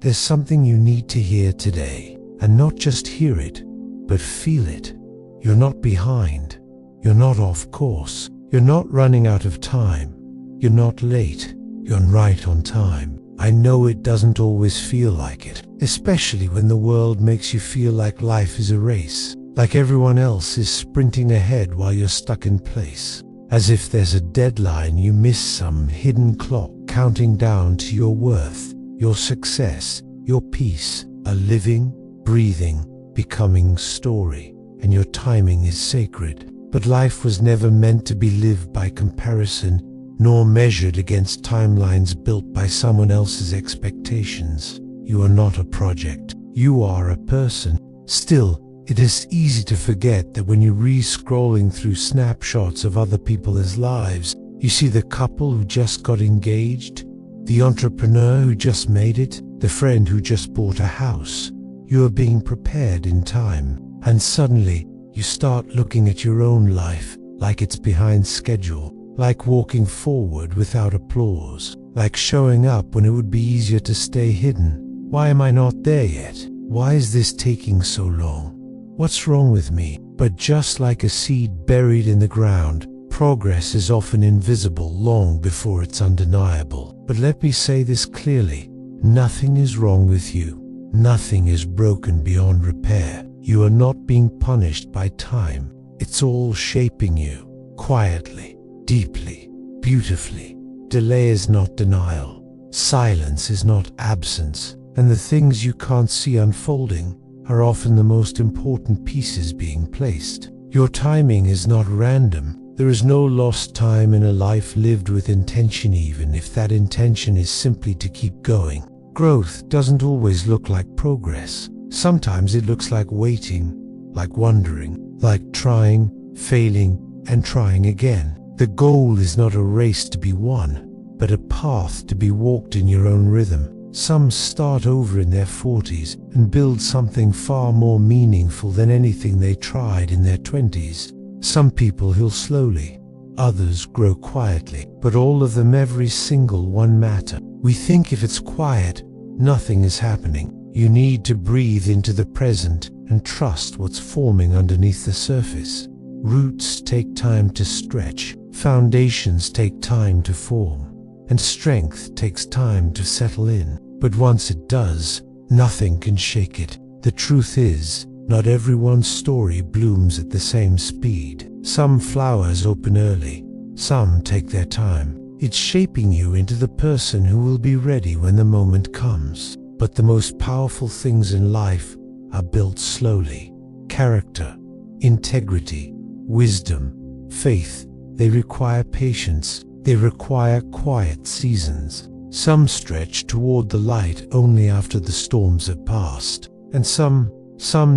there's something you need to hear today, and not just hear it, but feel it. You're not behind. You're not off course. You're not running out of time. You're not late. You're right on time. I know it doesn't always feel like it, especially when the world makes you feel like life is a race, like everyone else is sprinting ahead while you're stuck in place. As if there's a deadline, you miss some hidden clock counting down to your worth, your success, your peace, a living, breathing, becoming story. And your timing is sacred. But life was never meant to be lived by comparison, nor measured against timelines built by someone else's expectations. You are not a project. You are a person. Still, it is easy to forget that when you're re-scrolling through snapshots of other people's lives, you see the couple who just got engaged, the entrepreneur who just made it, the friend who just bought a house. You are being prepared in time. And suddenly, you start looking at your own life like it's behind schedule, like walking forward without applause, like showing up when it would be easier to stay hidden. Why am I not there yet? Why is this taking so long? What's wrong with me? But just like a seed buried in the ground, progress is often invisible long before it's undeniable. But let me say this clearly, nothing is wrong with you. Nothing is broken beyond repair. You are not being punished by time. It's all shaping you, quietly, deeply, beautifully. Delay is not denial. Silence is not absence. And the things you can't see unfolding are often the most important pieces being placed. Your timing is not random. There is no lost time in a life lived with intention, even if that intention is simply to keep going. Growth doesn't always look like progress. Sometimes it looks like waiting, like wondering, like trying, failing, and trying again. The goal is not a race to be won, but a path to be walked in your own rhythm. Some start over in their 40s and build something far more meaningful than anything they tried in their 20s. Some people heal slowly, others grow quietly, but all of them, every single one, matter. We think if it's quiet, nothing is happening. You need to breathe into the present and trust what's forming underneath the surface. Roots take time to stretch, foundations take time to form, and strength takes time to settle in. But once it does, nothing can shake it. The truth is, not everyone's story blooms at the same speed. Some flowers open early, some take their time. It's shaping you into the person who will be ready when the moment comes. But the most powerful things in life are built slowly. Character, integrity, wisdom, faith. They require patience. They require quiet seasons. Some stretch toward the light only after the storms have passed. And some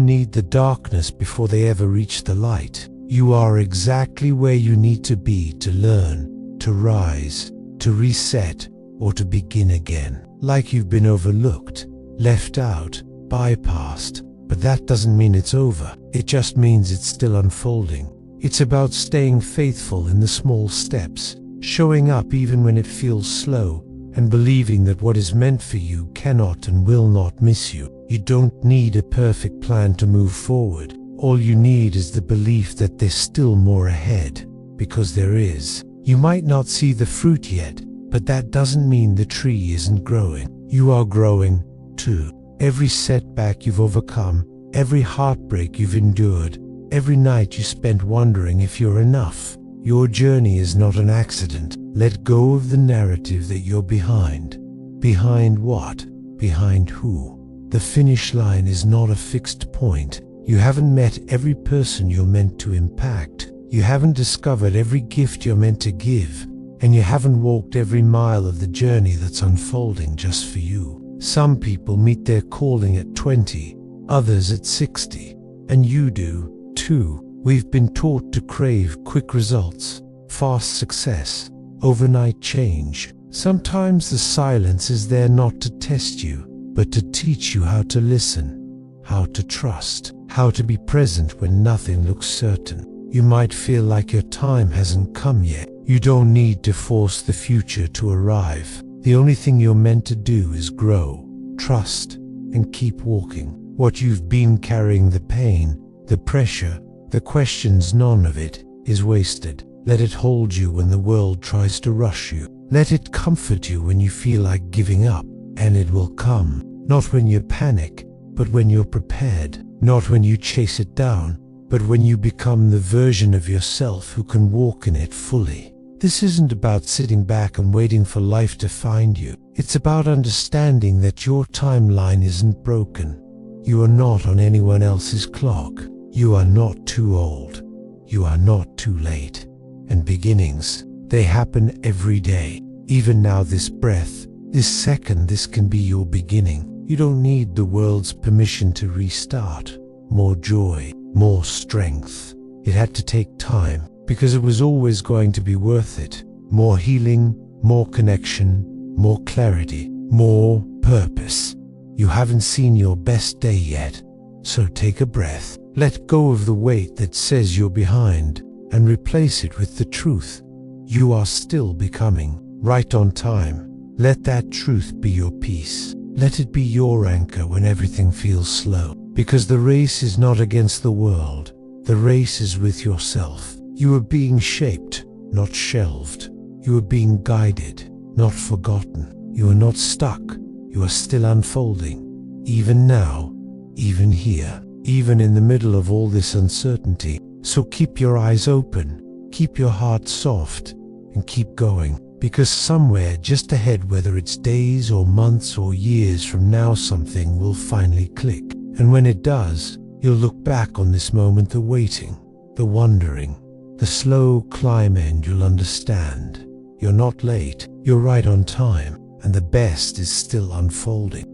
need the darkness before they ever reach the light. You are exactly where you need to be to learn, to rise, to reset, or to begin again. Like you've been overlooked, left out, bypassed. But that doesn't mean it's over. It just means it's still unfolding. It's about staying faithful in the small steps, showing up even when it feels slow, and believing that what is meant for you cannot and will not miss you. You don't need a perfect plan to move forward. All you need is the belief that there's still more ahead, because there is. You might not see the fruit yet, but that doesn't mean the tree isn't growing. You are growing, too. Every setback you've overcome, every heartbreak you've endured, every night you spent wondering if you're enough. Your journey is not an accident. Let go of the narrative that you're behind. Behind what? Behind who? The finish line is not a fixed point. You haven't met every person you're meant to impact. You haven't discovered every gift you're meant to give. And you haven't walked every mile of the journey that's unfolding just for you. Some people meet their calling at 20, others at 60. And you do, too. We've been taught to crave quick results, fast success, overnight change. Sometimes the silence is there not to test you, but to teach you how to listen, how to trust, how to be present when nothing looks certain. You might feel like your time hasn't come yet. You don't need to force the future to arrive. The only thing you're meant to do is grow. Trust and keep walking. What you've been carrying, the pain, the pressure, the questions, none of it is wasted. Let it hold you when the world tries to rush you. Let it comfort you when you feel like giving up, and it will come. Not when you panic, but when you're prepared. Not when you chase it down, but when you become the version of yourself who can walk in it fully. This isn't about sitting back and waiting for life to find you. It's about understanding that your timeline isn't broken. You are not on anyone else's clock. You are not too old. You are not too late. And beginnings, they happen every day. Even now, this breath, this second, this can be your beginning. You don't need the world's permission to restart. More joy, more strength. It had to take time, because it was always going to be worth it. More healing, more connection, more clarity, more purpose. You haven't seen your best day yet, so take a breath. Let go of the weight that says you're behind and replace it with the truth. You are still becoming, right on time. Let that truth be your peace. Let it be your anchor when everything feels slow. Because the race is not against the world. The race is with yourself. You are being shaped, not shelved. You are being guided, not forgotten. You are not stuck. You are still unfolding. Even now, even here, even in the middle of all this uncertainty. So keep your eyes open, keep your heart soft, and keep going. Because somewhere just ahead, whether it's days or months or years from now, something will finally click. And when it does, you'll look back on this moment, the waiting, the wondering, the slow climb, and you'll understand. You're not late, you're right on time, and the best is still unfolding.